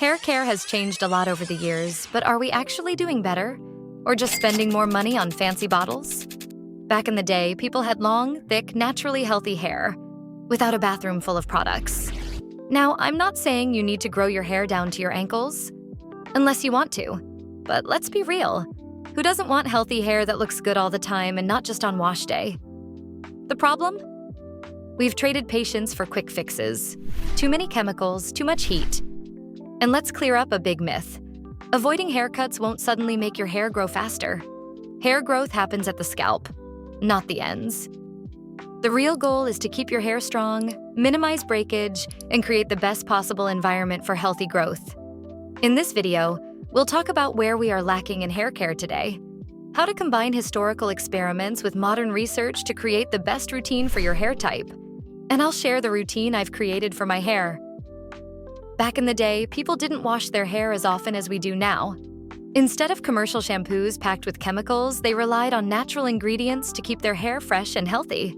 Hair care has changed a lot over the years, but are we actually doing better? Or just spending more money on fancy bottles? Back in the day, people had long, thick, naturally healthy hair, without a bathroom full of products. Now, I'm not saying you need to grow your hair down to your ankles, unless you want to. But let's be real. Who doesn't want healthy hair that looks good all the time and not just on wash day? The problem? We've traded patience for quick fixes. Too many chemicals, too much heat. And let's clear up a big myth. Avoiding haircuts won't suddenly make your hair grow faster. Hair growth happens at the scalp, not the ends. The real goal is to keep your hair strong, minimize breakage, and create the best possible environment for healthy growth. In this video, we'll talk about where we are lacking in hair care today, how to combine historical experiments with modern research to create the best routine for your hair type, and I'll share the routine I've created for my hair. Back in the day, people didn't wash their hair as often as we do now. Instead of commercial shampoos packed with chemicals, they relied on natural ingredients to keep their hair fresh and healthy.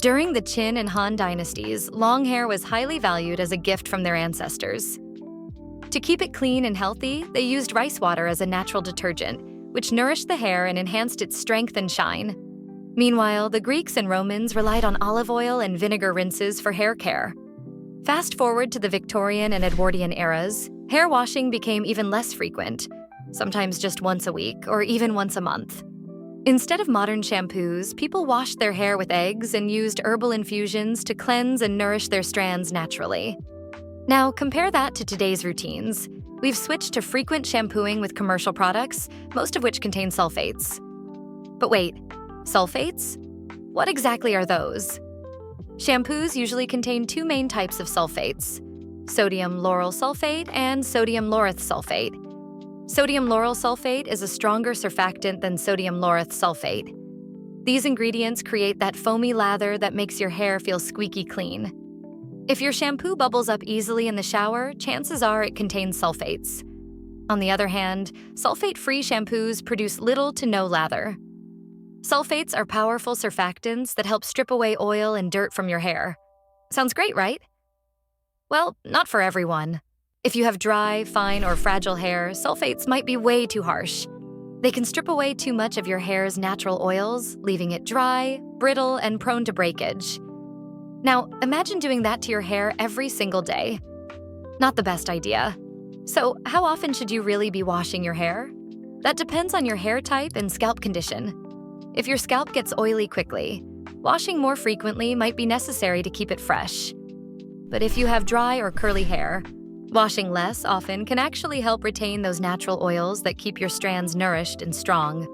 During the Qin and Han dynasties, long hair was highly valued as a gift from their ancestors. To keep it clean and healthy, they used rice water as a natural detergent, which nourished the hair and enhanced its strength and shine. Meanwhile, the Greeks and Romans relied on olive oil and vinegar rinses for hair care. Fast forward to the Victorian and Edwardian eras, hair washing became even less frequent, sometimes just once a week or even once a month. Instead of modern shampoos, people washed their hair with eggs and used herbal infusions to cleanse and nourish their strands naturally. Now, compare that to today's routines. We've switched to frequent shampooing with commercial products, most of which contain sulfates. But wait, sulfates? What exactly are those? Shampoos usually contain two main types of sulfates: sodium lauryl sulfate and sodium laureth sulfate. Sodium lauryl sulfate is a stronger surfactant than sodium laureth sulfate. These ingredients create that foamy lather that makes your hair feel squeaky clean. If your shampoo bubbles up easily in the shower, chances are it contains sulfates. On the other hand, sulfate-free shampoos produce little to no lather. Sulfates are powerful surfactants that help strip away oil and dirt from your hair. Sounds great, right? Well, not for everyone. If you have dry, fine, or fragile hair, sulfates might be way too harsh. They can strip away too much of your hair's natural oils, leaving it dry, brittle, and prone to breakage. Now, imagine doing that to your hair every single day. Not the best idea. So, how often should you really be washing your hair? That depends on your hair type and scalp condition. If your scalp gets oily quickly, washing more frequently might be necessary to keep it fresh. But if you have dry or curly hair, washing less often can actually help retain those natural oils that keep your strands nourished and strong.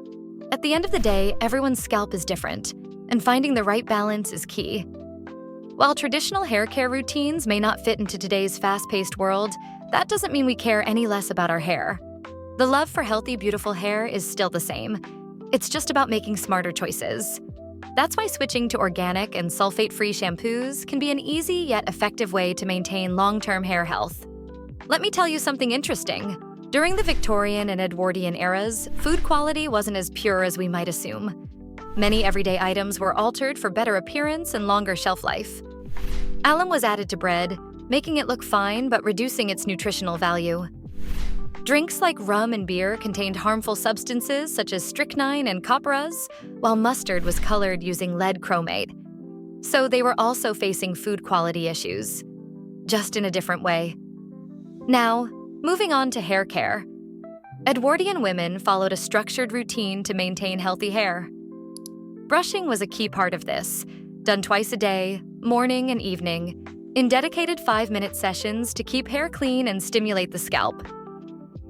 At the end of the day, everyone's scalp is different, and finding the right balance is key. While traditional hair care routines may not fit into today's fast-paced world, that doesn't mean we care any less about our hair. The love for healthy, beautiful hair is still the same. It's just about making smarter choices. That's why switching to organic and sulfate-free shampoos can be an easy yet effective way to maintain long-term hair health. Let me tell you something interesting. During the Victorian and Edwardian eras, food quality wasn't as pure as we might assume. Many everyday items were altered for better appearance and longer shelf life. Alum was added to bread, making it look fine but reducing its nutritional value. Drinks like rum and beer contained harmful substances such as strychnine and copperas, while mustard was colored using lead chromate. So they were also facing food quality issues, just in a different way. Now, moving on to hair care. Edwardian women followed a structured routine to maintain healthy hair. Brushing was a key part of this, done twice a day, morning and evening, in dedicated 5-minute sessions to keep hair clean and stimulate the scalp.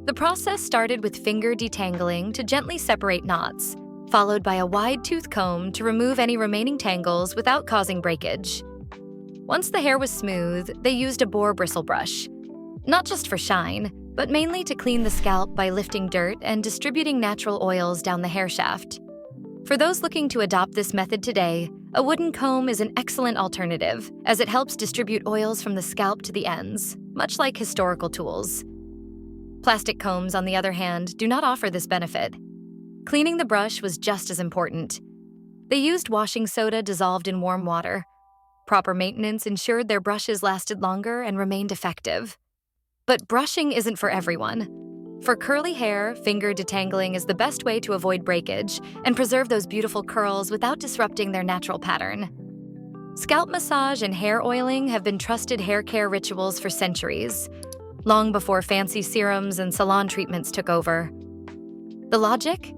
The process started with finger detangling to gently separate knots, followed by a wide tooth comb to remove any remaining tangles without causing breakage. Once the hair was smooth, they used a boar bristle brush, not just for shine, but mainly to clean the scalp by lifting dirt and distributing natural oils down the hair shaft. For those looking to adopt this method today, a wooden comb is an excellent alternative, as it helps distribute oils from the scalp to the ends, much like historical tools. Plastic combs, on the other hand, do not offer this benefit. Cleaning the brush was just as important. They used washing soda dissolved in warm water. Proper maintenance ensured their brushes lasted longer and remained effective. But brushing isn't for everyone. For curly hair, finger detangling is the best way to avoid breakage and preserve those beautiful curls without disrupting their natural pattern. Scalp massage and hair oiling have been trusted hair care rituals for centuries, long before fancy serums and salon treatments took over. The logic?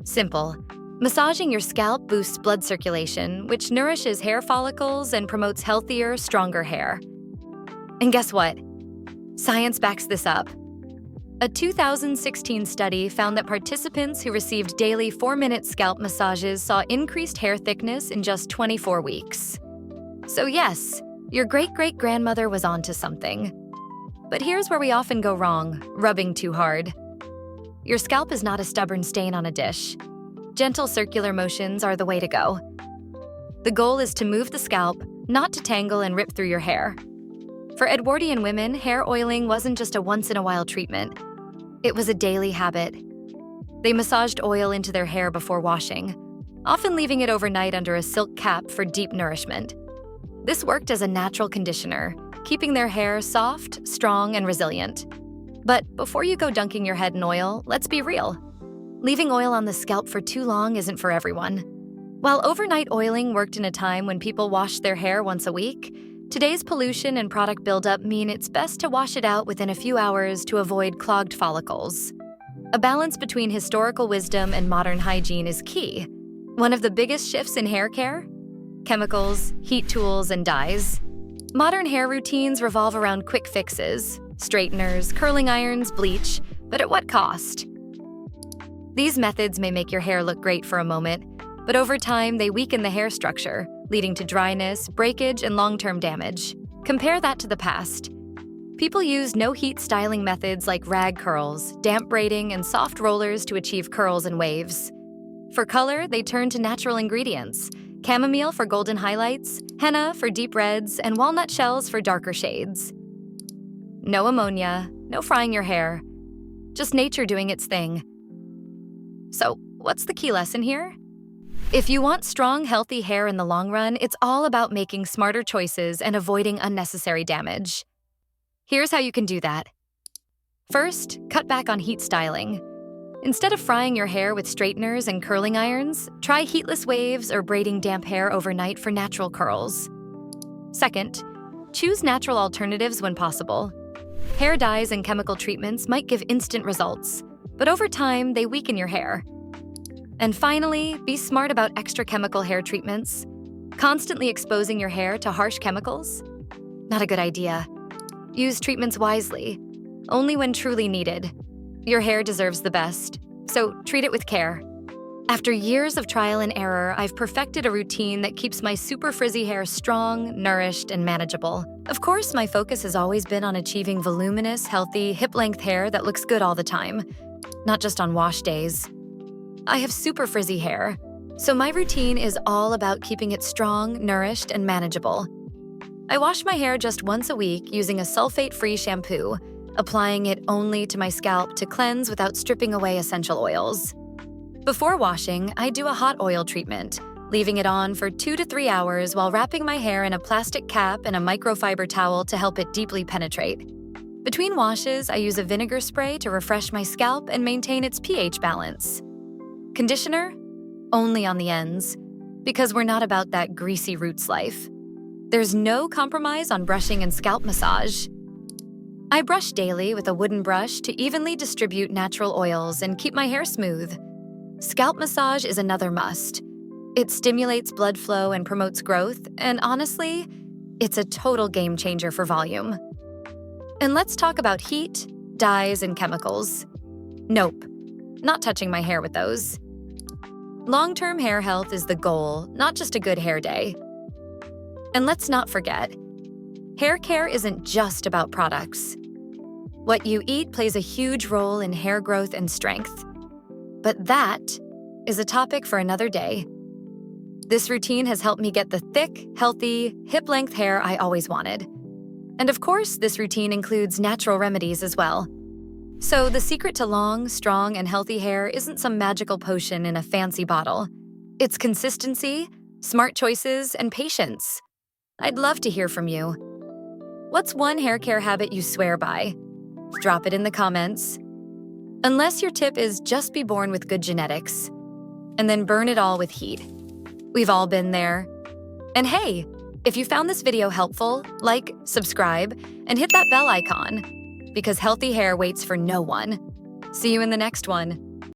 Simple. Massaging your scalp boosts blood circulation, which nourishes hair follicles and promotes healthier, stronger hair. And guess what? Science backs this up. A 2016 study found that participants who received daily 4-minute scalp massages saw increased hair thickness in just 24 weeks. So yes, your great-great-grandmother was onto something. But here's where we often go wrong, rubbing too hard. Your scalp is not a stubborn stain on a dish. Gentle circular motions are the way to go. The goal is to move the scalp, not to tangle and rip through your hair. For Edwardian women, hair oiling wasn't just a once-in-a-while treatment. It was a daily habit. They massaged oil into their hair before washing, often leaving it overnight under a silk cap for deep nourishment. This worked as a natural conditioner, keeping their hair soft, strong, and resilient. But before you go dunking your head in oil, let's be real. Leaving oil on the scalp for too long isn't for everyone. While overnight oiling worked in a time when people washed their hair once a week, today's pollution and product buildup mean it's best to wash it out within a few hours to avoid clogged follicles. A balance between historical wisdom and modern hygiene is key. One of the biggest shifts in hair care? Chemicals, heat tools, and dyes. Modern hair routines revolve around quick fixes, straighteners, curling irons, bleach, but at what cost? These methods may make your hair look great for a moment, but over time they weaken the hair structure, leading to dryness, breakage, and long-term damage. Compare that to the past. People used no-heat styling methods like rag curls, damp braiding, and soft rollers to achieve curls and waves. For color, they turned to natural ingredients: chamomile for golden highlights, henna for deep reds, and walnut shells for darker shades. No ammonia, no frying your hair. Just nature doing its thing. So, what's the key lesson here? If you want strong, healthy hair in the long run, it's all about making smarter choices and avoiding unnecessary damage. Here's how you can do that. First, cut back on heat styling. Instead of frying your hair with straighteners and curling irons, try heatless waves or braiding damp hair overnight for natural curls. Second, choose natural alternatives when possible. Hair dyes and chemical treatments might give instant results, but over time, they weaken your hair. And finally, be smart about extra chemical hair treatments. Constantly exposing your hair to harsh chemicals? Not a good idea. Use treatments wisely, only when truly needed. Your hair deserves the best, so treat it with care. After years of trial and error, I've perfected a routine that keeps my super frizzy hair strong, nourished, and manageable. Of course, my focus has always been on achieving voluminous, healthy, hip-length hair that looks good all the time, not just on wash days. I have super frizzy hair, so my routine is all about keeping it strong, nourished, and manageable. I wash my hair just once a week using a sulfate-free shampoo, applying it only to my scalp to cleanse without stripping away essential oils. Before washing, I do a hot oil treatment, leaving it on for 2 to 3 hours while wrapping my hair in a plastic cap and a microfiber towel to help it deeply penetrate. Between washes, I use a vinegar spray to refresh my scalp and maintain its pH balance. Conditioner? Only on the ends, because we're not about that greasy roots life. There's no compromise on brushing and scalp massage. I brush daily with a wooden brush to evenly distribute natural oils and keep my hair smooth. Scalp massage is another must. It stimulates blood flow and promotes growth, and honestly, it's a total game changer for volume. And let's talk about heat, dyes, and chemicals. Nope, not touching my hair with those. Long-term hair health is the goal, not just a good hair day. And let's not forget, hair care isn't just about products. What you eat plays a huge role in hair growth and strength. But that is a topic for another day. This routine has helped me get the thick, healthy, hip-length hair I always wanted. And of course, this routine includes natural remedies as well. So the secret to long, strong, and healthy hair isn't some magical potion in a fancy bottle. It's consistency, smart choices, and patience. I'd love to hear from you. What's one hair care habit you swear by? Drop it in the comments. Unless your tip is just be born with good genetics, and then burn it all with heat. We've all been there. And hey, if you found this video helpful, like, subscribe, and hit that bell icon, because healthy hair waits for no one. See you in the next one.